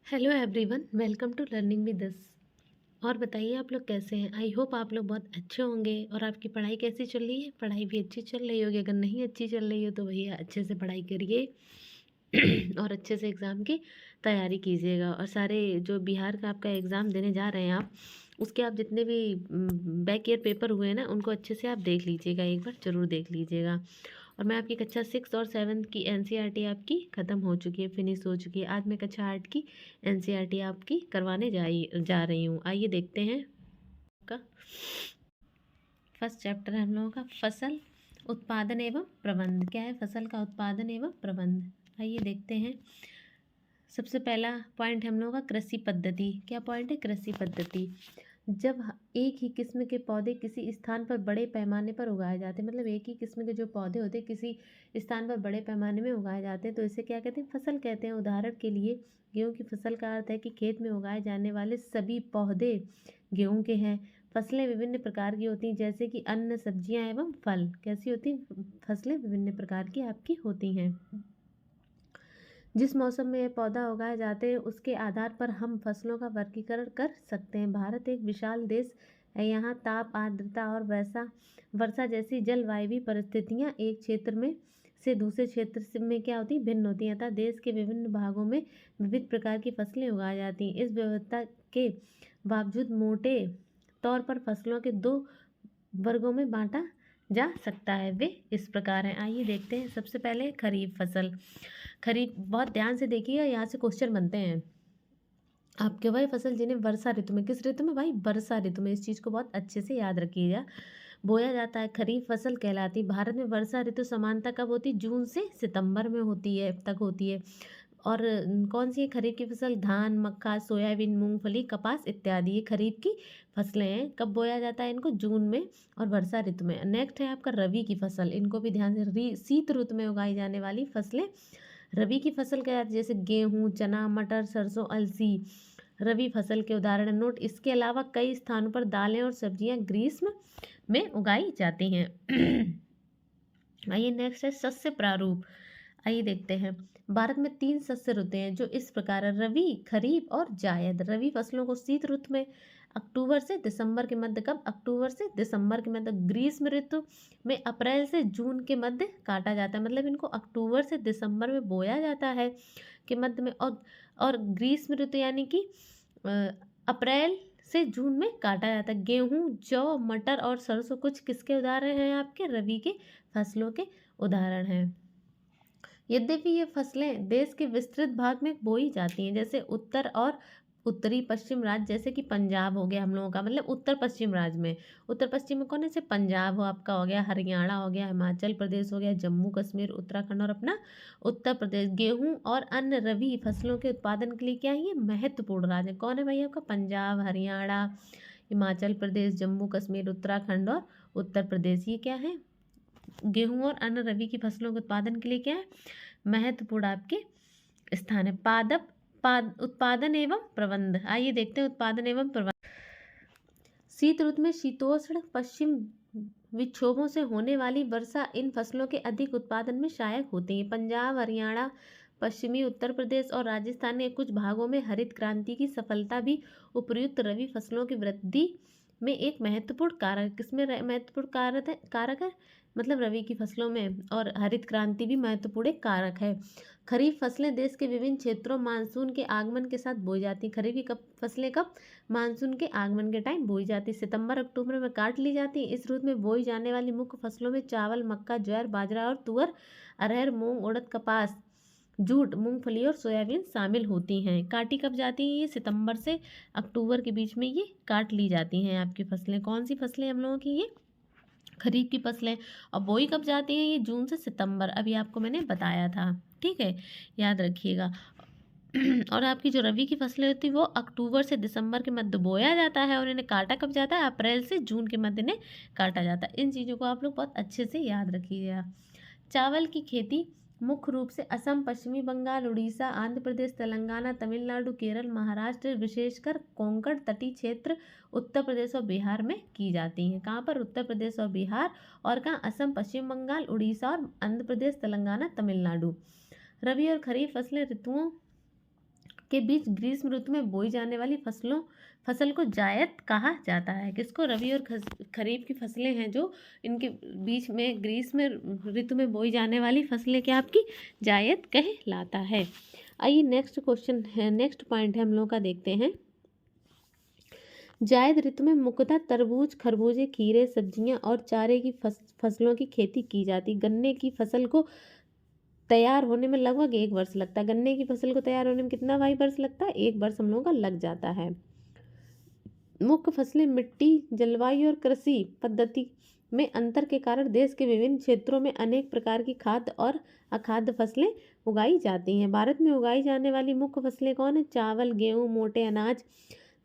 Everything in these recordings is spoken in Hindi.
Hello everyone, welcome to learning with this. और बताइए आप लोग कैसे हैं। आई होप आप लोग बहुत अच्छे होंगे। और आपकी पढ़ाई कैसी चल रही है? पढ़ाई भी अच्छी चल रही होगी। अगर नहीं अच्छी चल रही हो तो भैया अच्छे से पढ़ाई करिए और अच्छे से एग्ज़ाम की तैयारी कीजिएगा। और सारे जो बिहार का आपका एग्ज़ाम देने जा रहे हैं आप, उसके आप जितने भी बैक ईयर पेपर हुए हैं ना, उनको अच्छे से आप देख लीजिएगा, एक बार ज़रूर देख लीजिएगा। और मैं आपकी कक्षा 6 और 7 की एनसीईआरटी आपकी ख़त्म हो चुकी है, फिनिश हो चुकी है। आज मैं कक्षा 8 की एनसीईआरटी आपकी करवाने जा रही हूँ। आइए देखते हैं। आपका फर्स्ट चैप्टर है हम लोगों का फसल उत्पादन एवं प्रबंध। क्या है? फसल का उत्पादन एवं प्रबंध। आइए देखते हैं। सबसे पहला पॉइंट हम लोगों का कृषि पद्धति। क्या पॉइंट है? कृषि पद्धति। जब एक ही किस्म के पौधे किसी स्थान पर बड़े पैमाने पर उगाए जाते हैं, मतलब एक ही किस्म के जो पौधे होते हैं किसी स्थान पर बड़े पैमाने में उगाए जाते हैं, तो इसे क्या कहते हैं? फसल कहते हैं। उदाहरण के लिए गेहूं की फसल का अर्थ है कि खेत में उगाए जाने वाले सभी पौधे गेहूं के हैं। फसलें विभिन्न प्रकार की होती हैं, जैसे कि अन्न, सब्जियां एवं फल। कैसी होती हैं? फसलें विभिन्न प्रकार की आपकी होती हैं। जिस मौसम में ये पौधा उगाए जाते हैं उसके आधार पर हम फसलों का वर्गीकरण कर सकते हैं। भारत एक विशाल देश है। यहाँ ताप, आर्द्रता और वर्षा जैसी जलवायु परिस्थितियाँ एक क्षेत्र में से दूसरे क्षेत्र में क्या होती, भिन्न होती हैं। अतः देश के विभिन्न भागों में विविध प्रकार की फसलें उगाई जाती हैं। इस विविधता के बावजूद मोटे तौर पर फसलों के दो वर्गों में बांटा जा सकता है। वे इस प्रकार हैं। आइए देखते हैं। सबसे पहले खरीफ फसल। खरीफ, बहुत ध्यान से देखिएगा, यहाँ से क्वेश्चन बनते हैं आपके। वही फसल जिन्हें वर्षा ऋतु में, किस ऋतु में भाई? वर्षा ऋतु में। इस चीज़ को बहुत अच्छे से याद रखिएगा। बोया जाता है, खरीफ फसल कहलाती। भारत में वर्षा ऋतु सामान्यतः कब होती? जून से सितंबर में होती है, तक होती है। और कौन सी है खरीफ की फसल? धान, मक्का, सोयाबीन, मूंगफली, कपास इत्यादि। ये खरीफ की फसलें हैं। कब बोया जाता है इनको? जून में और वर्षा ऋतु में। नेक्स्ट है आपका रबी की फसल। इनको भी ध्यान से, शीत ऋतु में उगाई जाने वाली फसलें रबी की फसल क्या है? जैसे गेहूँ, चना, मटर, सरसों, अलसी रबी फसल के उदाहरण। नोट, इसके अलावा कई स्थानों पर दालें और सब्जियां ग्रीष्म में उगाई जाती हैं। आइए नेक्स्ट है शस्य प्रारूप। आइए देखते हैं। भारत में 3 शस्य ऋतु हैं जो इस प्रकार है: रबी, खरीफ और जायद। रबी फसलों को शीत ऋतु में अक्टूबर से दिसंबर के मध्य, कब? अक्टूबर से दिसंबर के मध्य। ग्रीष्म ऋतु में अप्रैल से जून के मध्य काटा जाता है। मतलब इनको अक्टूबर से दिसंबर में बोया जाता है के मध्य में। और ग्रीष्म ऋतु यानी कि अप्रैल से जून में काटा जाता है। गेहूँ, जौ, मटर और सरसों कुछ किसके उदाहरण हैं? आपके रबी के फसलों के उदाहरण हैं। यद्यपि ये फसलें देश के विस्तृत भाग में बोई जाती हैं, जैसे उत्तर और उत्तरी पश्चिम राज्य, जैसे कि पंजाब हो गया हम लोगों का, मतलब उत्तर पश्चिम राज्य में। उत्तर पश्चिम में कौन है? जैसे पंजाब हो आपका, हो गया हरियाणा, हो गया हिमाचल प्रदेश, हो गया जम्मू कश्मीर, उत्तराखंड और अपना उत्तर प्रदेश। गेहूं और अन्य रबी फसलों के उत्पादन के लिए क्या है? ये महत्वपूर्ण राज्य है। कौन है भाई आपका? पंजाब, हरियाणा, हिमाचल प्रदेश, जम्मू कश्मीर, उत्तराखंड और उत्तर प्रदेश। ये क्या है? गेहूं और अन्य रबी की फसलों के उत्पादन के लिए क्या है? महत्वपूर्ण आपके स्थान है। उत्पादन एवं प्रबंध। आइए देखते हैं उत्पादन एवं प्रबंध। शीत ऋतु में शीतोष्ण पश्चिम विक्षोभों से होने वाली वर्षा इन फसलों के अधिक उत्पादन में सहायक होती है। पंजाब, हरियाणा, पश्चिमी उत्तर प्रदेश और राजस्थान के कुछ भागों में हरित क्रांति की सफलता भी उपर्युक्त रबी फसलों की वृद्धि में एक महत्वपूर्ण कारक। किसमें महत्वपूर्ण कारक है? मतलब रबी की फसलों में। और हरित क्रांति भी महत्वपूर्ण एक कारक है। खरीफ फसलें देश के विभिन्न क्षेत्रों मानसून के आगमन के साथ बोई जाती। खरीफ की फसलें कब? मानसून के आगमन के टाइम बोई जाती। सितंबर अक्टूबर में काट ली जाती। इस ऋतु में बोई जाने वाली मुख्य फसलों में चावल, मक्का, ज्वार, बाजरा और तुअर, अरहर, मूंग, उड़द, कपास, जूट, मूंगफली और सोयाबीन शामिल होती हैं। काटी कब जाती हैं? ये सितंबर से अक्टूबर के बीच में ये काट ली जाती हैं आपकी फसलें। कौन सी फसलें हम लोगों की? ये खरीफ की फसलें। और बोई कब जाती हैं? ये जून से सितंबर, अभी आपको मैंने बताया था। ठीक है, याद रखिएगा। और आपकी जो रबी की फसलें होती है वो अक्टूबर से दिसंबर के मध्य बोया जाता है और इन्हें काटा कब जाता है? अप्रैल से जून के मध्य इन्हें काटा जाता है। इन चीज़ों को आप लोग बहुत अच्छे से याद रखिएगा। चावल की खेती मुख्य रूप से असम, पश्चिमी बंगाल, उड़ीसा, आंध्र प्रदेश, तेलंगाना, तमिलनाडु, केरल, महाराष्ट्र, विशेषकर कोंकण तटीय क्षेत्र, उत्तर प्रदेश और बिहार में की जाती हैं। कहाँ पर? उत्तर प्रदेश और बिहार। और कहाँ? असम, पश्चिम बंगाल, उड़ीसा और आंध्र प्रदेश, तेलंगाना, तमिलनाडु। रबी और खरीफ फसलें ऋतुओं के बीच ग्रीष्म ऋतु में बोई जाने वाली फसल को जायद कहा जाता है। किसको? रबी और खरीफ की फसलें हैं जो इनके बीच में ग्रीष्म ऋतु में बोई जाने वाली फसलें क्या आपकी जायद कहलाता है। आइए नेक्स्ट क्वेश्चन है, नेक्स्ट पॉइंट है हम लोगों का, देखते हैं। जायद ऋतु में मुख्यतः तरबूज, खरबूजे, खीरे, सब्जियां और चारे की फसलों की खेती की जाती। गन्ने की फसल को तैयार होने में लगभग 1 वर्ष लगता है। गन्ने की फसल को तैयार होने में कितना भाई वर्ष लगता है? 1 वर्ष हम लोगों का लग जाता है। मुख्य फसलें मिट्टी, जलवायु और कृषि पद्धति में अंतर के कारण देश के विभिन्न क्षेत्रों में अनेक प्रकार की खाद्य और अखाद्य फसलें उगाई जाती हैं। भारत में उगाई जाने वाली मुख्य फसलें कौन है? चावल, गेहूं, मोटे अनाज,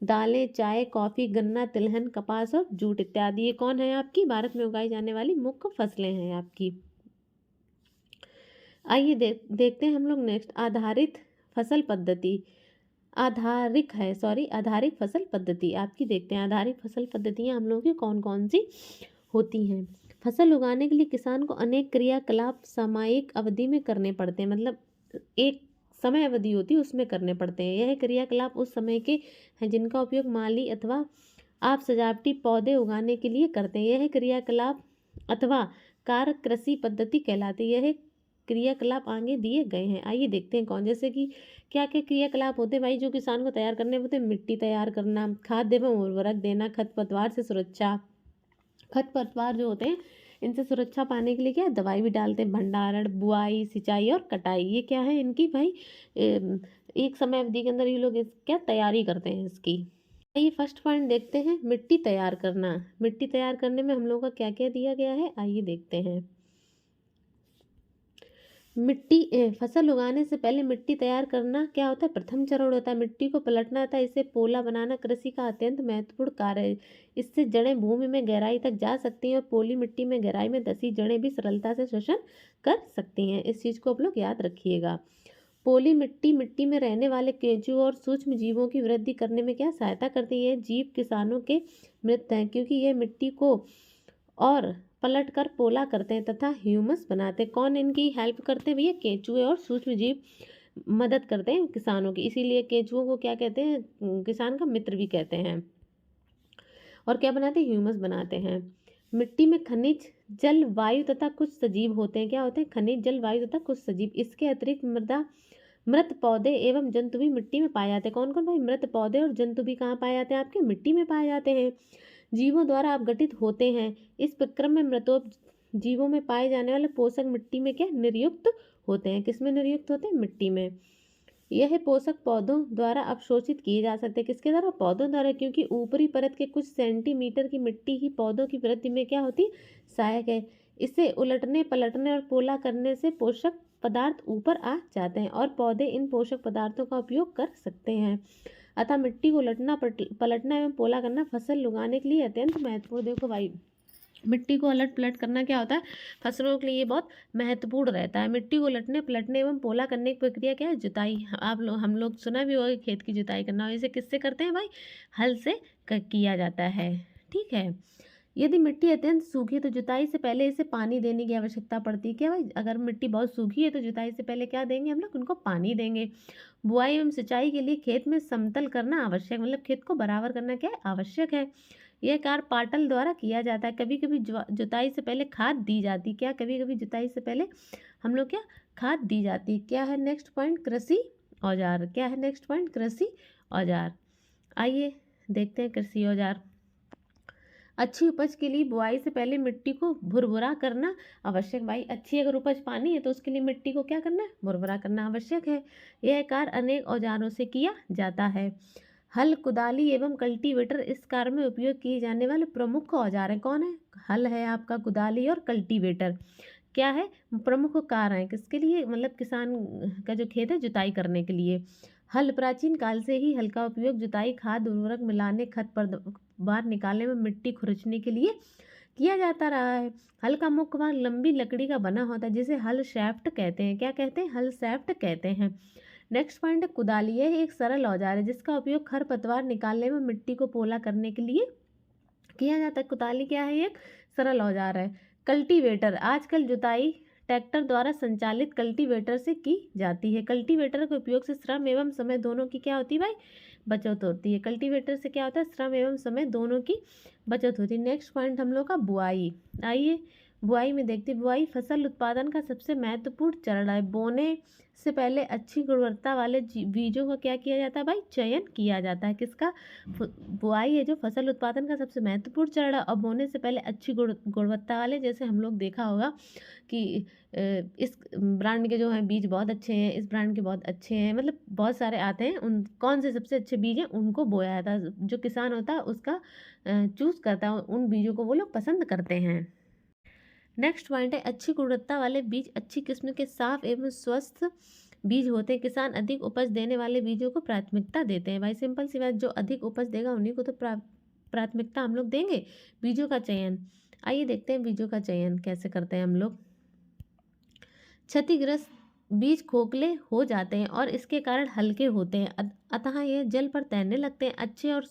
दालें, चाय, कॉफी, गन्ना, तिलहन, कपास और जूट इत्यादि। ये कौन है आपकी भारत में उगाई जाने वाली मुख्य फसलें हैं आपकी। आइए देखते हैं हम लोग नेक्स्ट। आधारित फसल पद्धति, आधारिक फसल पद्धति आपकी देखते हैं। आधारिक फसल पद्धतियाँ हम लोगों की कौन कौन सी होती हैं? फसल उगाने के लिए किसान को अनेक क्रियाकलाप सामयिक अवधि में करने पड़ते हैं, मतलब एक समय अवधि होती है उसमें करने पड़ते हैं। यह क्रियाकलाप उस समय के हैं जिनका उपयोग माली अथवा आप सजावटी पौधे उगाने के लिए करते हैं। यह क्रियाकलाप अथवा कार्य कृषि पद्धति कहलाती है। यह क्रियाकलाप आगे दिए गए हैं। आइए देखते हैं कौन, जैसे कि क्या क्या क्रियाकलाप होते हैं भाई जो किसान को तैयार करने होते हैं। मिट्टी तैयार करना, खाद एवं उर्वरक देना, खरपतवार से सुरक्षा, खरपतवार जो होते हैं इनसे सुरक्षा पाने के लिए क्या दवाई भी डालते हैं। भंडारण, बुआई, सिंचाई और कटाई, ये क्या है इनकी भाई एक समय अवधि के अंदर ये लोग क्या तैयारी करते हैं इसकी। आइए फर्स्ट पॉइंट देखते हैं, मिट्टी तैयार करना। मिट्टी तैयार करने में हम लोगों का क्या क्या दिया गया है, आइए देखते हैं। फसल उगाने से पहले मिट्टी तैयार करना क्या होता है? प्रथम चरण होता है। मिट्टी को पलटना था, इसे पोला बनाना कृषि का अत्यंत महत्वपूर्ण कार्य है। इससे जड़ें भूमि में गहराई तक जा सकती हैं और पोली मिट्टी में गहराई में धसी जड़ें भी सरलता से श्वसन कर सकती हैं। इस चीज़ को आप लोग याद रखिएगा। पोली मिट्टी में रहने वाले केंचुओं और सूक्ष्म जीवों की वृद्धि करने में क्या सहायता करती है? जीव किसानों के मित्र हैं क्योंकि ये मिट्टी को और पलट कर पोला करते हैं तथा ह्यूमस बनाते हैं। कौन इनकी हेल्प करते हैं भैया? केंचुए और सूक्ष्म जीव मदद करते हैं किसानों की, इसीलिए केंचुओं को क्या कहते हैं? किसान का मित्र भी कहते हैं। और क्या बनाते हैं? ह्यूमस बनाते हैं। मिट्टी में खनिज, जल, वायु तथा कुछ सजीव होते हैं। क्या होते हैं? खनिज, जल, वायु तथा कुछ सजीव। इसके अतिरिक्त मृत पौधे एवं जंतु भी मिट्टी में पाए जाते हैं। कौन कौन भाई? मृत पौधे और जंतु भी कहाँ पाए जाते हैं? आपके मिट्टी में पाए जाते हैं। जीवों द्वारा अपघटित होते हैं। इस प्रक्रम में मृतोप जीवों में पाए जाने वाले पोषक मिट्टी में क्या निरयुक्त होते हैं? किसमें निरयुक्त होते हैं? मिट्टी में। यह पोषक पौधों द्वारा अवशोषित किए जा सकते हैं। किसके द्वारा? पौधों द्वारा, क्योंकि ऊपरी परत के कुछ सेंटीमीटर की मिट्टी ही पौधों की वृद्धि में क्या होती है? सहायक है। इसे उलटने, पलटने और पोला करने से पोषक पदार्थ ऊपर आ जाते हैं और पौधे इन पोषक पदार्थों का उपयोग कर सकते हैं। अतः मिट्टी को उलटना, पलटना एवं पोला करना फसल उगाने के लिए अत्यंत महत्वपूर्ण। देखो भाई, मिट्टी को अलट पलट करना क्या होता है? फसलों के लिए बहुत महत्वपूर्ण रहता है। मिट्टी को उलटने, पलटने एवं पोला करने की प्रक्रिया क्या है? जुताई। हम लोग सुना भी होगा खेत की जुताई करना, और इसे किससे करते हैं भाई? हल से किया जाता है। ठीक है। यदि मिट्टी अत्यंत सूखी है तो जुताई से पहले इसे पानी देने की आवश्यकता पड़ती है। क्या भाई? अगर मिट्टी बहुत सूखी है तो जुताई से पहले क्या देंगे हम लोग? उनको पानी देंगे। बुआई एवं सिंचाई के लिए खेत में समतल करना आवश्यक, मतलब खेत को बराबर करना क्या है? आवश्यक है। यह कार्य पाटल द्वारा किया जाता है। कभी कभी जुताई से पहले खाद दी जाती। क्या? कभी कभी जुताई से पहले हम लोग क्या खाद दी जाती। क्या है नेक्स्ट पॉइंट? कृषि औजार। क्या है नेक्स्ट पॉइंट? कृषि औजार। आइए देखते हैं कृषि औजार। अच्छी उपज के लिए बुआई से पहले मिट्टी को भुरभुरा करना आवश्यक। भाई अच्छी अगर उपज पानी है तो उसके लिए मिट्टी को क्या करना है? भुरभुरा करना आवश्यक है। यह कार्य अनेक औजारों से किया जाता है। हल, कुदाली एवं कल्टीवेटर इस कार्य में उपयोग किए जाने वाले प्रमुख औजार हैं। कौन है? हल है आपका, कुदाली और कल्टीवेटर क्या है? प्रमुख कार्य हैं किसके लिए? मतलब किसान का जो खेत है जुताई करने के लिए। हल, प्राचीन काल से ही हल का उपयोग जुताई, खाद, उर्वरक मिलाने, खरपतवार निकालने में मिट्टी खुरचने के लिए किया जाता रहा है। हल का मुख्य भाग लंबी लकड़ी का बना होता है जिसे हल शैफ्ट कहते हैं। क्या कहते हैं? हल शैफ्ट कहते हैं। नेक्स्ट पॉइंट है कुदाली। यह एक सरल औजार है जिसका उपयोग खरपतवार निकालने में मिट्टी को पोला करने के लिए किया जाता है। कुदाली क्या है? एक सरल औजार है। कल्टीवेटर, आजकल जुताई ट्रैक्टर द्वारा संचालित कल्टीवेटर से की जाती है। कल्टीवेटर के उपयोग से श्रम एवं समय दोनों की क्या होती है भाई, बचत होती है। कल्टीवेटर से क्या होता है, श्रम एवं समय दोनों की बचत होती है। नेक्स्ट पॉइंट हम लोग का बुआई। आइए बुआई में देखते हैं। बुआई फसल उत्पादन का सबसे महत्वपूर्ण चरण है। बोने से पहले अच्छी गुणवत्ता वाले बीजों का क्या किया जाता है भाई, चयन किया जाता है। किसका, बुआई है जो फसल उत्पादन का सबसे महत्वपूर्ण चरण है। और बोने से पहले अच्छी गुणवत्ता वाले, जैसे हम लोग देखा होगा कि इस ब्रांड के जो हैं बीज बहुत अच्छे हैं, इस ब्रांड के बहुत अच्छे हैं, मतलब बहुत सारे आते हैं, उन कौन से सबसे अच्छे बीज हैं उनको बोया जाता है। जो किसान होता है उसका चूज करता है, उन बीजों को वो लोग पसंद करते हैं। नेक्स्ट पॉइंट है अच्छी गुणवत्ता वाले बीज अच्छी किस्म के साफ एवं स्वस्थ बीज होते हैं। किसान अधिक उपज देने वाले बीजों को प्राथमिकता देते हैं। भाई सिंपल सी बात, जो अधिक उपज देगा उन्हीं को तो प्राथमिकता हम लोग देंगे। बीजों का चयन, आइए देखते हैं बीजों का चयन कैसे करते हैं हम लोग। क्षतिग्रस्त बीज खोखले हो जाते हैं और इसके कारण हल्के होते हैं, अतः यह जल पर तैरने लगते हैं। अच्छे और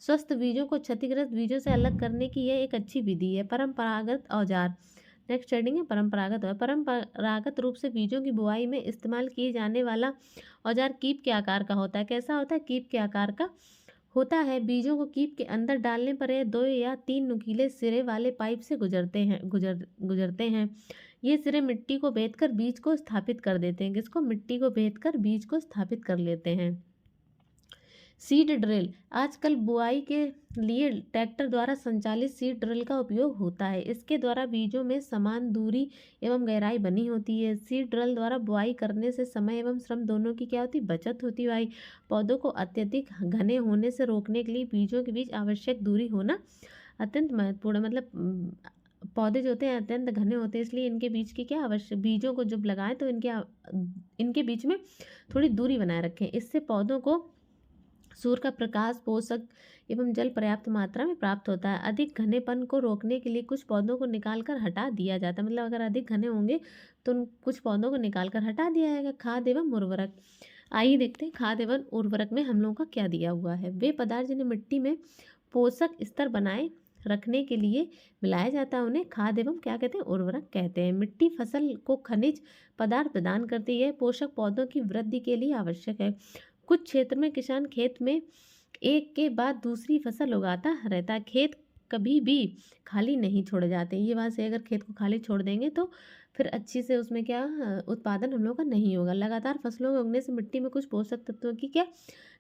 स्वस्थ बीजों को क्षतिग्रस्त बीजों से अलग करने की यह एक अच्छी विधि है। परंपरागत औजार। नेक्स्ट हेडिंग है परंपरागत रूप से बीजों की बुआई में इस्तेमाल किए जाने वाला औजार कीप के आकार का होता है। कैसा होता है, कीप के आकार का होता है। बीजों को कीप के अंदर डालने पर यह 2 या 3 नुकीले सिरे वाले पाइप से गुजरते हैं। ये सिरे मिट्टी को भेदकर बीज को स्थापित कर देते हैं। किसको, मिट्टी को भेदकर बीज को स्थापित कर लेते हैं। Seed drill. आजकल बुआई के लिए ट्रैक्टर द्वारा संचालित सीड ड्रिल का उपयोग होता है। इसके द्वारा बीजों में समान दूरी एवं गहराई बनी होती है। सीड ड्रिल द्वारा बुआई करने से समय एवं श्रम दोनों की क्या होती, बचत होती है। भाई पौधों को अत्यधिक घने होने से रोकने के लिए बीजों के बीच आवश्यक दूरी होना अत्यंत महत्वपूर्ण है। मतलब पौधे जो होते हैं अत्यंत घने होते हैं, इसलिए इनके बीच की क्या आवश्यक, बीजों को जब लगाएं तो इनके बीच में थोड़ी दूरी बनाए रखें। इससे पौधों को सूर्य का प्रकाश, पोषक एवं जल पर्याप्त मात्रा में प्राप्त होता है। अधिक घनेपन को रोकने के लिए कुछ पौधों को निकालकर हटा दिया जाता है। मतलब अगर अधिक घने होंगे तो कुछ पौधों को निकालकर हटा दिया जाएगा। खाद एवं उर्वरक। आइए देखते हैं खाद एवं उर्वरक में हम लोगों का क्या दिया हुआ है। वे पदार्थ जिन्हें मिट्टी में पोषक स्तर बनाए रखने के लिए मिलाया जाता है उन्हें खाद एवं क्या कहते हैं, उर्वरक कहते हैं। मिट्टी फसल को खनिज पदार्थ प्रदान करती है, पोषक पौधों की वृद्धि के लिए आवश्यक है। कुछ क्षेत्र में किसान खेत में एक के बाद दूसरी फसल उगाता रहता है। खेत कभी भी खाली नहीं छोड़े जाते। ये बात से अगर खेत को खाली छोड़ देंगे तो फिर अच्छी से उसमें क्या उत्पादन हम लोग का नहीं होगा। लगातार फसलों के उगने से मिट्टी में कुछ पोषक तत्वों की क्या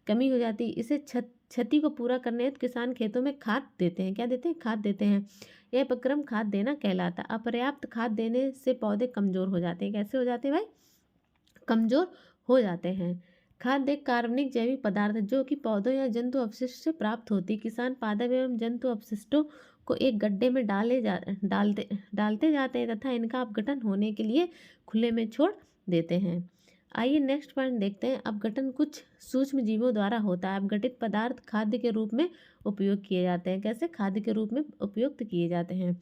कमी हो जाती है। इसे क्षति को पूरा करने हेतु किसान खेतों में खाद देते हैं। क्या देते हैं, खाद देते हैं। यह उपक्रम खाद देना कहलाता है। अपर्याप्त खाद देने से पौधे कमजोर हो जाते हैं। कैसे हो जाते हैं भाई, कमजोर हो जाते हैं। खाद एक कार्बनिक जैविक पदार्थ है जो कि पौधों या जंतु अपशिष्ट से प्राप्त होती है। किसान पादप एवं जंतु अपशिष्टों को एक गड्ढे में डालते जाते हैं तथा इनका अपघटन होने के लिए खुले में छोड़ देते हैं। आइए नेक्स्ट पॉइंट देखते हैं। अपघटन कुछ सूक्ष्म जीवों द्वारा होता है। अपघटित पदार्थ खाद्य के रूप में उपयोग किए जाते हैं। कैसे, खाद्य के रूप में उपयुक्त किए जाते हैं।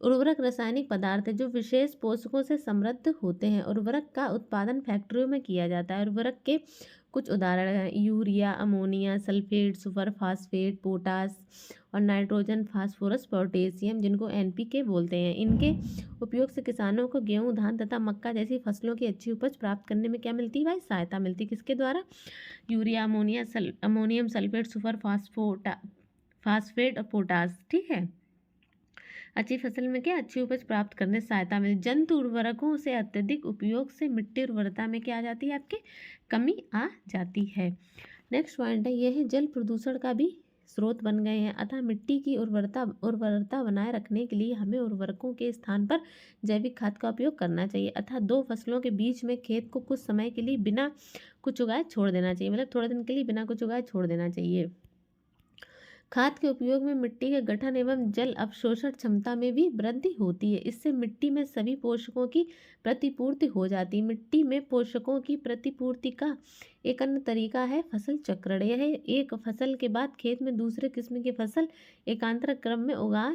उर्वरक रासायनिक पदार्थ है जो विशेष पोषकों से समृद्ध होते हैं। उर्वरक का उत्पादन फैक्ट्रियों में किया जाता है। उर्वरक के कुछ उदाहरण हैं urea, ammonia, sulphate, super phosphate, potash और नाइट्रोजन, फास्फोरस, पोटेशियम, जिनको एनपीके बोलते हैं। इनके उपयोग से किसानों को गेहूं, धान तथा मक्का जैसी फसलों की अच्छी उपज प्राप्त करने में क्या मिलती है भाई, सहायता मिलती है। किसके द्वारा, urea, ammonium sulphate, super phosphate और पोटास। ठीक है, अच्छी फसल में क्या अच्छी उपज प्राप्त करने से सहायता मिली। जंतु उर्वरकों से अत्यधिक उपयोग से मिट्टी उर्वरता में क्या आ जाती है, आपके कमी आ जाती है। नेक्स्ट पॉइंट है यह जल प्रदूषण का भी स्रोत बन गए हैं। अतः मिट्टी की उर्वरता बनाए रखने के लिए हमें उर्वरकों के स्थान पर जैविक खाद का उपयोग करना चाहिए। अतः 2 फसलों के बीच में खेत को कुछ समय के लिए बिना कुछ उगाए छोड़ देना चाहिए। मतलब थोड़े दिन के लिए बिना कुछ उगाए छोड़ देना चाहिए। खाद के उपयोग में मिट्टी के गठन एवं जल अवशोषण क्षमता में भी वृद्धि होती है। इससे मिट्टी में सभी पोषकों की प्रतिपूर्ति हो जाती है। मिट्टी में पोषकों की प्रतिपूर्ति का एक अन्य तरीका है फसल चक्रण। यह एक फसल के बाद खेत में दूसरे किस्म की फसल एकांतर क्रम में उगा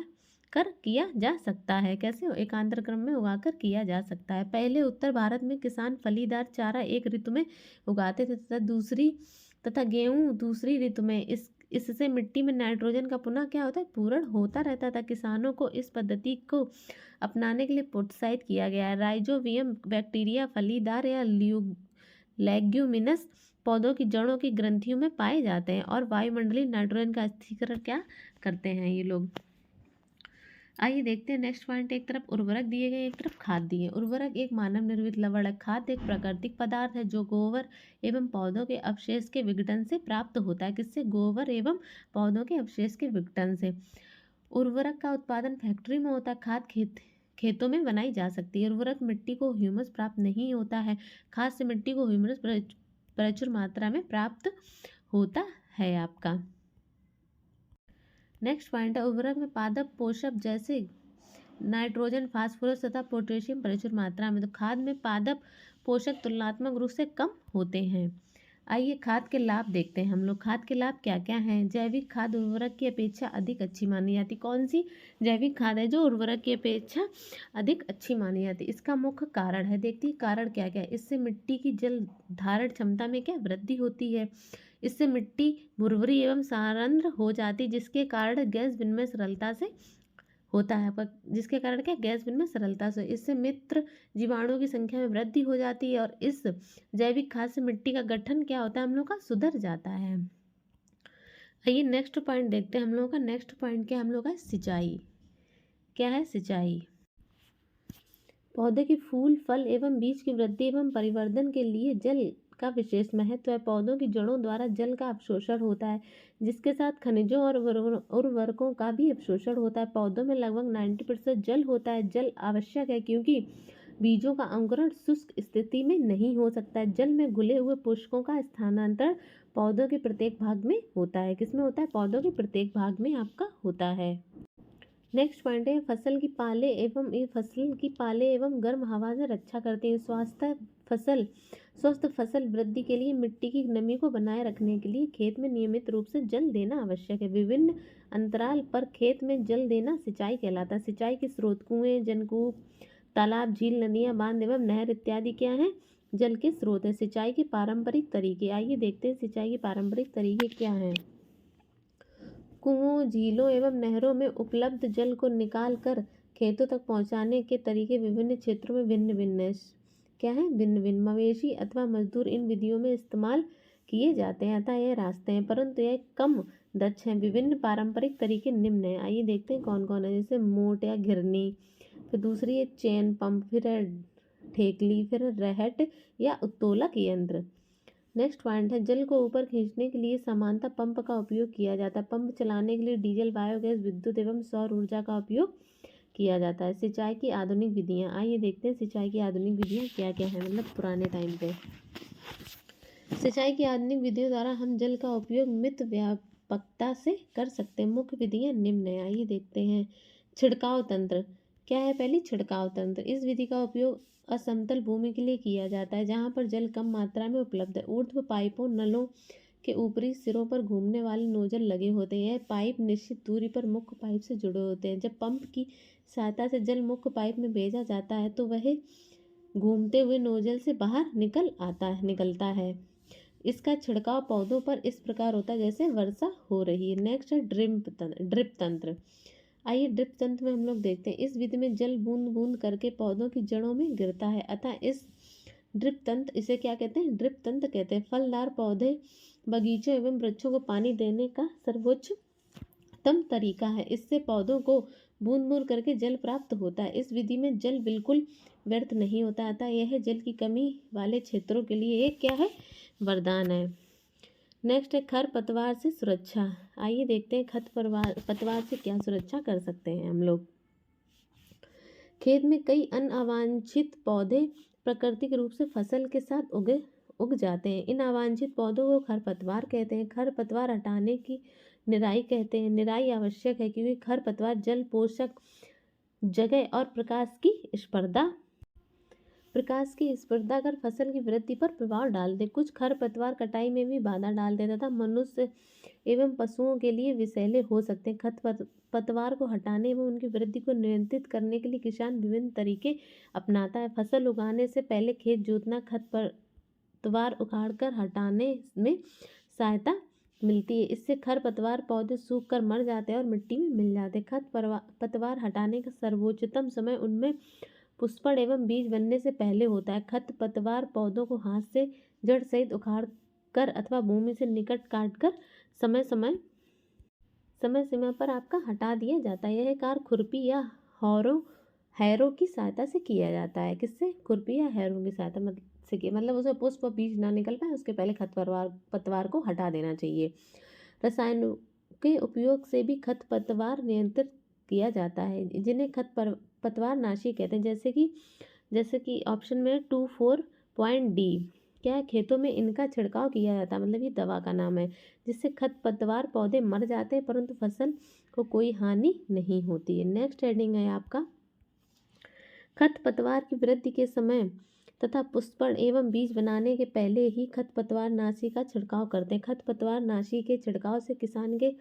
कर किया जा सकता है। कैसे, एकांतर क्रम में उगाकर किया जा सकता है। पहले उत्तर भारत में किसान फलीदार चारा एक ऋतु में उगाते थे तथा गेहूं दूसरी ऋतु में। इससे मिट्टी में नाइट्रोजन का पुनः क्या होता है, पूरण होता रहता था। किसानों को इस पद्धति को अपनाने के लिए प्रोत्साहित किया गया है। राइजोबियम बैक्टीरिया फलीदार या लेग्यूमिनस पौधों की जड़ों की ग्रंथियों में पाए जाते हैं और वायुमंडलीय नाइट्रोजन का स्थिरीकरण क्या करते हैं ये लोग। आइए देखते हैं नेक्स्ट पॉइंट। एक तरफ उर्वरक दिए गए, एक तरफ खाद दिए। उर्वरक एक मानव निर्मित लवण है। खाद एक प्राकृतिक पदार्थ है जो गोबर एवं पौधों के अवशेष के विघटन से प्राप्त होता है। किससे? गोबर एवं पौधों के अवशेष के विघटन से। उर्वरक का उत्पादन फैक्ट्री में होता है। खाद खेतों में बनाई जा सकती है। उर्वरक मिट्टी को ह्यूमस प्राप्त नहीं होता है। खाद से मिट्टी को ह्यूमस प्रचुर मात्रा में प्राप्त होता है आपका। नेक्स्ट पॉइंट है उर्वरक में पादप पोषक जैसे नाइट्रोजन, फास्फोरस तथा पोटेशियम प्रचुर मात्रा में। तो खाद में पादप पोषक तुलनात्मक रूप से कम होते हैं। आइए खाद के लाभ देखते हैं हम लोग। खाद के लाभ क्या क्या हैं? जैविक खाद उर्वरक की अपेक्षा अधिक अच्छी मानी जाती। कौन सी जैविक खाद है जो उर्वरक की अपेक्षा अधिक अच्छी मानी जाती? इसका मुख्य कारण है, देखते हैं कारण क्या क्या है। इससे मिट्टी की जल धारण क्षमता में क्या वृद्धि होती है। इससे मिट्टी भुरभुरी एवं सारंध्र हो जाती, जिसके कारण गैस विनिमय सरलता से होता है। जिसके कारण क्या? गैस विनिमय सरलता से। इससे मित्र जीवाणुओं की संख्या में वृद्धि हो जाती है और इस जैविक खाद से मिट्टी का गठन क्या होता है हम लोग का? सुधर जाता है। आइए नेक्स्ट पॉइंट देखते हैं हम लोगों का। नेक्स्ट पॉइंट क्या हम लोग का? सिंचाई। क्या है? सिंचाई। पौधे के फूल, फल एवं बीज की वृद्धि एवं परिवर्धन के लिए जल का विशेष महत्व है। पौधों की जड़ों द्वारा जल का अवशोषण होता है, जिसके साथ खनिजों और उर्वरकों का भी अवशोषण होता है। पौधों में लगभग 90% जल होता है। जल आवश्यक है क्योंकि बीजों का अंकुरण शुष्क स्थिति में नहीं हो सकता है। जल में घुले हुए पोषकों का स्थानांतरण पौधों के प्रत्येक भाग में होता है। किसमें होता है? पौधों के प्रत्येक भाग में आपका होता है। नेक्स्ट पॉइंट है फसल की पाले एवं गर्म हवा से रक्षा करते हैं। स्वस्थ फसल वृद्धि के लिए मिट्टी की नमी को बनाए रखने के लिए खेत में नियमित रूप से जल देना आवश्यक है। विभिन्न अंतराल पर खेत में जल देना सिंचाई कहलाता है। सिंचाई के स्रोत कुएं, जनकूप, तालाब, झील, नदियां, बांध एवं नहर इत्यादि क्या है? जल के स्रोत है। सिंचाई के पारंपरिक तरीके। आइए देखते हैं सिंचाई के पारंपरिक तरीके क्या हैं। कुओं, झीलों एवं नहरों में उपलब्ध जल को निकाल कर खेतों तक पहुंचाने के तरीके विभिन्न क्षेत्रों में भिन्न भिन्न है। क्या है? भिन्न भिन्न। मवेशी अथवा मजदूर इन विधियों में इस्तेमाल किए जाते हैं, अतः यह रास्ते हैं, परंतु यह कम दक्ष हैं। विभिन्न पारंपरिक तरीके निम्न हैं। आइए देखते हैं कौन कौन है। जैसे मोट या घिरनी, फिर दूसरी है चेन पंप, फिर है ठेकली, फिर है रहट या उत्तोलक यंत्र। नेक्स्ट पॉइंट है जल को ऊपर खींचने के लिए समानता पंप का उपयोग किया जाता है। पंप चलाने के लिए डीजल, बायोगैस, विद्युत एवं सौर ऊर्जा का उपयोग किया जाता है। सिंचाई की आधुनिक विधियां। आइए देखते हैं सिंचाई की आधुनिक विधियां क्या क्या है, मतलब पुराने टाइम पे। सिंचाई की आधुनिक विधियों द्वारा हम जल का उपयोग मित व्यापकता से कर सकते हैं। मुख्य विधियां निम्न है। आइए देखते हैं। छिड़काव तंत्र। क्या है? पहली छिड़काव तंत्र। इस विधि का उपयोग असमतल भूमि के लिए किया जाता है जहाँ पर जल कम मात्रा में उपलब्ध है। ऊर्ध्व पाइपों, नलों के ऊपरी सिरों पर घूमने वाले नोजल लगे होते हैं। यह पाइप निश्चित दूरी पर मुख्य पाइप से जुड़े होते हैं। जब पंप की सहायता से जल मुख्य पाइप में भेजा जाता है तो वह घूमते हुए नोजल से बाहर निकलता है। इसका छिड़काव पौधों पर इस प्रकार होता है जैसे वर्षा हो रही है। नेक्स्ट है ड्रिप तंत्र। आइए ड्रिप तंत्र में हम लोग देखते हैं। इस विधि में जल बूंद बूंद करके पौधों की जड़ों में गिरता है, अतः इस ड्रिप तंत्र, इसे क्या कहते हैं? ड्रिप तंत्र कहते हैं। फलदार पौधे, बगीचों एवं वृक्षों को पानी देने का सर्वोच्चतम तरीका है। इससे पौधों को बूंद बूंद करके जल प्राप्त होता है। इस विधि में जल बिल्कुल व्यर्थ नहीं होता, अतः यह जल की कमी वाले क्षेत्रों के लिए एक क्या है? वरदान है। नेक्स्ट है खरपतवार से सुरक्षा। आइए देखते हैं खरपतवार से क्या सुरक्षा कर सकते हैं हम लोग। खेत में कई अवांछित पौधे प्राकृतिक रूप से फसल के साथ उग जाते हैं। इन अवांछित पौधों को खरपतवार कहते हैं। खरपतवार हटाने की निराई कहते हैं। निराई आवश्यक है क्योंकि खरपतवार जल, पोषक, जगह और प्रकाश की स्पर्धा कर फसल की वृद्धि पर प्रभाव डालते। कुछ खरपतवार कटाई में भी बाधा डालते तथा मनुष्य एवं पशुओं के लिए विषैले हो सकते हैं। खरपतवार को हटाने एवं उनकी वृद्धि को नियंत्रित करने के लिए किसान विभिन्न तरीके अपनाता है। फसल उगाने से पहले खेत जोतना खरपतवार उखाड़ कर हटाने में सहायता मिलती है। इससे खरपतवार पौधे सूख कर मर जाते हैं और मिट्टी में मिल जाते हैं। खरपतवार हटाने का सर्वोच्चतम समय उनमें पुष्पण एवं बीज बनने से पहले होता है। खरपतवार पौधों को हाथ से जड़ सहित उखाड़ कर अथवा भूमि से निकट काट कर समय सीमा पर आपका हटा दिया जाता है। यह कार्य खुरपी या हैरो की सहायता से किया जाता है। किससे? खुरपी या हैरो की सहायता से किया, मतलब उसमें पुष्प और बीज ना निकल पाए उसके पहले खरपतवार को हटा देना चाहिए। रसायनों के उपयोग से भी खरपतवार नियंत्रित किया जाता है, जिन्हें खरपतवार नाशी कहते हैं। जैसे कि ऑप्शन में 24.D क्या है? खेतों में इनका छिड़काव किया जाता है, मतलब ये दवा का नाम है, जिससे खरपतवार पौधे मर जाते हैं परंतु फसल को कोई हानि नहीं होती है। नेक्स्ट हेडिंग है आपका खरपतवार की वृद्धि के समय तथा पुष्पण एवं बीज बनाने के पहले ही खरपतवार नाशी का छिड़काव करते हैं। खरपतवार नाशी के छिड़काव से किसान के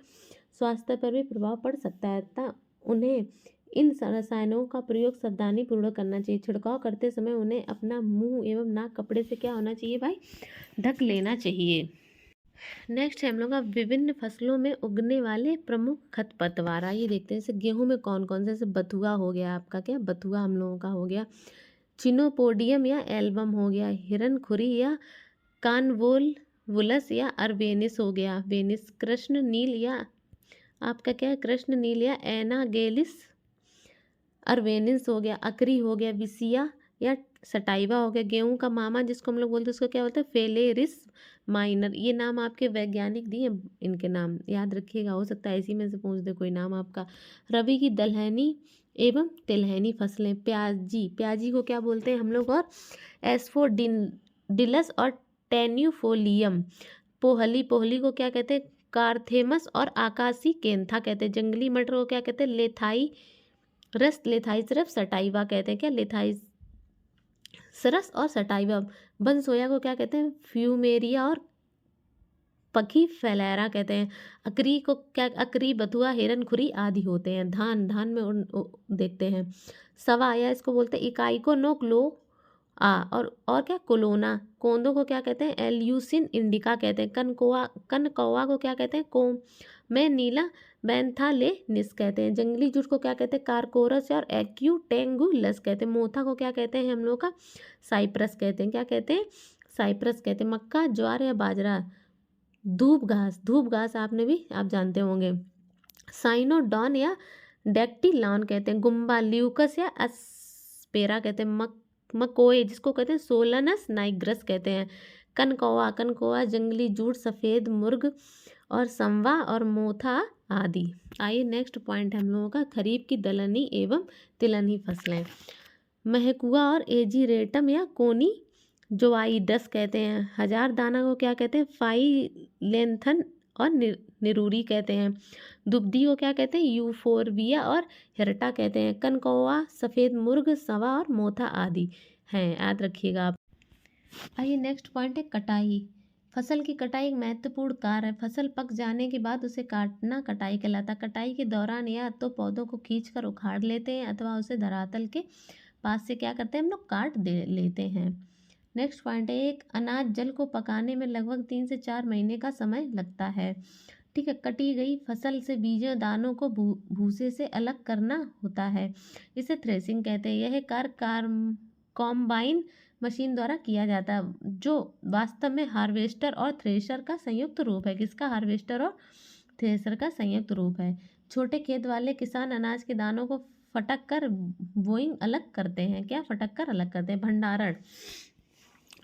स्वास्थ्य पर भी प्रभाव पड़ सकता है तथा उन्हें इन रसायनों का प्रयोग सावधानी पूर्वक करना चाहिए। छिड़काव करते समय उन्हें अपना मुंह एवं नाक कपड़े से क्या होना चाहिए भाई? ढक लेना चाहिए। नेक्स्ट है हम लोग का विभिन्न फसलों में उगने वाले प्रमुख खरपतवार। आइए देखते हैं जैसे गेहूं में कौन कौन से, जैसे बथुआ हो गया आपका, क्या बथुआ हम लोगों का हो गया, चिनोपोडियम या एल्बम हो गया, हिरनखुरी या कानवोलवुलस या अर्बेनिस हो गया, वेनिस, कृष्ण नील या आपका क्या है? कृष्ण नील या एनागेलिस अर्बेनिस हो गया, अकरी हो गया, विसिया या सटाइवा हो गया। गेहूं का मामा जिसको हम लोग बोलते हैं उसको क्या बोलते हैं? Phalaris minor. ये नाम आपके वैज्ञानिक दिए, इनके नाम याद रखिएगा, हो सकता है इसी में से पूछ दे कोई नाम आपका। रबी की दलहनी एवं तिलहनी फसलें, प्याजी को क्या बोलते हैं हम लोग? और एस्फोडिलस और टेन्यूफोलियम। पोहली को क्या कहते हैं? कार्थेमस और आकाशी केंथा कहते हैं। जंगली मटर को क्या कहते हैं? लेथाइसरस सटाइवा कहते हैं। क्या? लेथाइसरस और सटाइवा। बन सोया को क्या कहते हैं? फ्यूमेरिया और पखी फैलेरा कहते हैं। अकरी, बथुआ, हिरनखुरी आदि होते हैं। धान में देखते हैं सवा, या इसको बोलते हैं इकाइकोनोक्लो और क्या? कोलोना। कोंदो को क्या कहते हैं? एल्यूसिन इंडिका कहते हैं। कनकौआ को क्या कहते हैं? कोम में नीला बेंथालेनिस कहते हैं। जंगली जूट को क्या कहते हैं? कारकोरस और एक्यूटेंगुलस कहते हैं। मोथा को क्या कहते हैं हम लोग का? साइप्रस कहते हैं। क्या कहते हैं? साइप्रस कहते हैं। मक्का, ज्वार या बाजरा, धूप घास आप जानते होंगे, साइनोडॉन या डेक्टिलॉन कहते हैं। गुम्बा, ल्यूकस या अस्पेरा कहते हैं। मकोए जिसको कहते हैं सोलनस नाइग्रस कहते हैं। कनकौआ जंगली जूट, सफ़ेद मुर्ग और संवा और मोथा आदि। आइए नेक्स्ट पॉइंट हम लोगों का खरीफ की दलहनी एवं तिलहनी फसलें। महकुआ और एजीरेटम या कोनी जोआइडस कहते हैं। हजार दाना को क्या कहते हैं? फाइलेंथन और निरूरी कहते हैं। दुबदी को क्या कहते हैं? यूफोरबिया और हिरटा कहते हैं। कनकौआ, सफ़ेद मुर्ग, सवा और मोथा आदि हैं, याद रखिएगा आप। आइए नेक्स्ट पॉइंट है कटाई। फसल की कटाई एक महत्वपूर्ण कार्य है। फसल पक जाने के बाद उसे काटना कटाई कहलाता है। कटाई के दौरान या तो पौधों को खींचकर उखाड़ लेते हैं अथवा उसे धरातल के पास से क्या करते हैं हम लोग? काट दे लेते हैं। नेक्स्ट पॉइंट है एक अनाज जल को पकाने में लगभग 3 से 4 महीने का समय लगता है। ठीक है। कटी गई फसल से बीजों दानों को भूसे से अलग करना होता है, इसे थ्रेसिंग कहते हैं। यह कार्य कॉम्बाइन मशीन द्वारा किया जाता है, जो वास्तव में हार्वेस्टर और थ्रेशर का संयुक्त रूप है। किसका? हार्वेस्टर और थ्रेशर का संयुक्त रूप है। छोटे खेत वाले किसान अनाज के दानों को फटक कर बोइंग अलग करते हैं। क्या? फटक कर अलग करते हैं। भंडारण।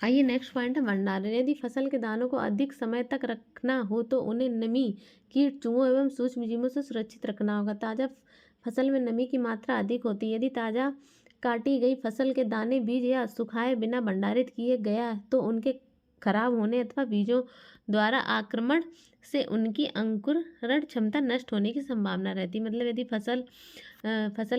आइए नेक्स्ट पॉइंट है भंडारण। यदि फसल के दानों को अधिक समय तक रखना हो तो उन्हें नमी, कीट, चूहों एवं सूक्ष्मजीवों से सुरक्षित रखना होगा। ताज़ा फसल में नमी की मात्रा अधिक होती है। यदि ताज़ा काटी गई फसल के दाने बीज या सुखाए बिना भंडारित किए गया तो उनके खराब होने अथवा बीजों द्वारा आक्रमण से उनकी अंकुरण क्षमता नष्ट होने की संभावना रहती है। मतलब यदि फसल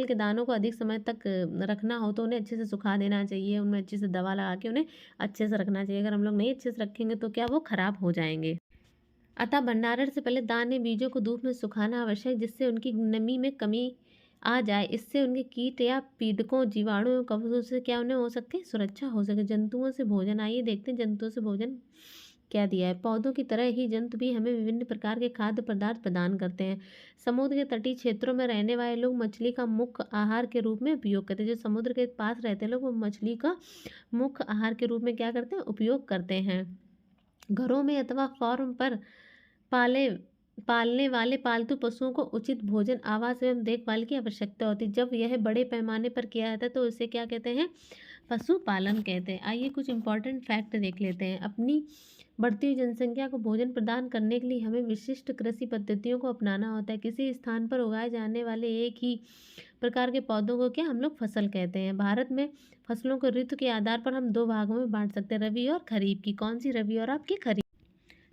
के दानों को अधिक समय तक रखना हो तो उन्हें अच्छे से सुखा देना चाहिए, उनमें अच्छे से दवा लगा के उन्हें अच्छे से रखना चाहिए। अगर हम लोग नहीं अच्छे से रखेंगे तो क्या वो खराब हो जाएंगे। अतः भंडारण से पहले दाने बीजों को धूप में सुखाना आवश्यक, जिससे उनकी नमी में कमी आ जाए। इससे उनके कीट या पीड़कों, जीवाणुओं, कवकों से क्या उन्हें हो सकती है? सुरक्षा हो सके। जंतुओं से भोजन। आइए देखते हैं जंतुओं से भोजन क्या दिया है। पौधों की तरह ही जंतु भी हमें विभिन्न प्रकार के खाद्य पदार्थ प्रदान करते हैं। समुद्र के तटीय क्षेत्रों में रहने वाले लोग मछली का मुख्य आहार के रूप में उपयोग करते हैं। जो समुद्र के पास रहते हैं लोग, वो मछली का मुख्य आहार के रूप में क्या करते हैं, उपयोग करते हैं। घरों में अथवा फार्म पर पाले पालने वाले पालतू पशुओं को उचित भोजन, आवास एवं देखभाल की आवश्यकता होती है। जब यह बड़े पैमाने पर किया जाता है तो इसे क्या कहते हैं, पशुपालन कहते हैं। आइए कुछ इंपॉर्टेंट फैक्ट देख लेते हैं। अपनी बढ़ती हुई जनसंख्या को भोजन प्रदान करने के लिए हमें विशिष्ट कृषि पद्धतियों को अपनाना होता है। किसी स्थान पर उगाए जाने वाले एक ही प्रकार के पौधों को क्या हम लोग फसल कहते हैं। भारत में फसलों को ऋतु के आधार पर हम 2 भागों में बांट सकते हैं, रबी और खरीफ की। कौन सी, रबी और आपकी खरीफ।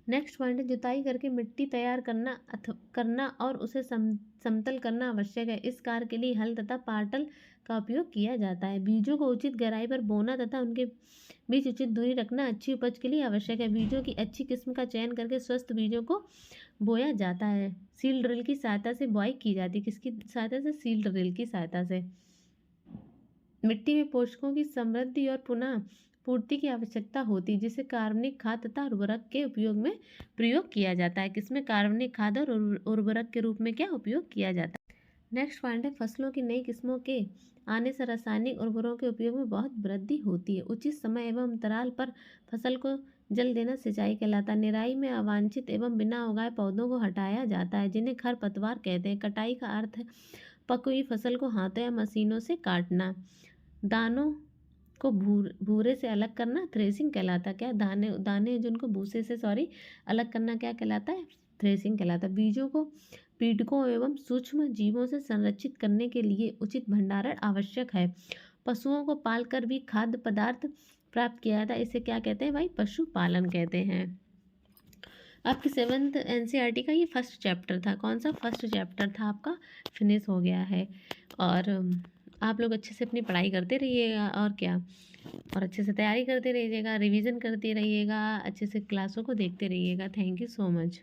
नेक्स्ट पॉइंट है, जुताई करके मिट्टी तैयार करना और उसे समतल करना आवश्यक है। इस कार्य के लिए हल तथा पाटल का उपयोग किया जाता है। बीजों को उचित गहराई पर बोना तथा उनके बीच उचित दूरी रखना अच्छी उपज के लिए आवश्यक है। बीजों की अच्छी किस्म का चयन करके स्वस्थ बीजों को बोया जाता है। सील ड्रिल की सहायता से बुआई की जाती है। किसकी सहायता से, सील ड्रिल की सहायता से। मिट्टी में पोषकों की समृद्धि और पुनः पूर्ति की आवश्यकता होती है, जिसे कार्बनिक खाद तथा उर्वरक के उपयोग में प्रयोग किया जाता है। किसमें, कार्बनिक खाद और उर्वरक के रूप में क्या उपयोग किया जाता है। नेक्स्ट पॉइंट है, फसलों की नई किस्मों के आने से रासायनिक उर्वरकों के उपयोग में बहुत वृद्धि होती है। उचित समय एवं अंतराल पर फसल को जल देना सिंचाई कहलाता है। निराई में अवांछित एवं बिना उगाए पौधों को हटाया जाता है, जिन्हें खरपतवार कहते हैं। कटाई का अर्थ है पकी हुई फसल को हाथों या मशीनों से काटना। दानों को भूरे से अलग करना थ्रेसिंग कहलाता है। क्या, दाने दाने जिनको भूसे से अलग करना क्या कहलाता है, थ्रेसिंग कहलाता है। बीजों को पीड़कों एवं सूक्ष्म जीवों से संरक्षित करने के लिए उचित भंडारण आवश्यक है। पशुओं को पालकर भी खाद्य पदार्थ प्राप्त किया जाता है। इसे क्या कहते हैं भाई, पशुपालन कहते हैं। आपकी 7th NCERT का ये फर्स्ट चैप्टर था। कौन सा, फर्स्ट चैप्टर था आपका, फिनिश हो गया है। और आप लोग अच्छे से अपनी पढ़ाई करते रहिएगा और क्या, और अच्छे से तैयारी करते रहिएगा, रिवीजन करते रहिएगा, अच्छे से क्लासों को देखते रहिएगा। Thank you so much.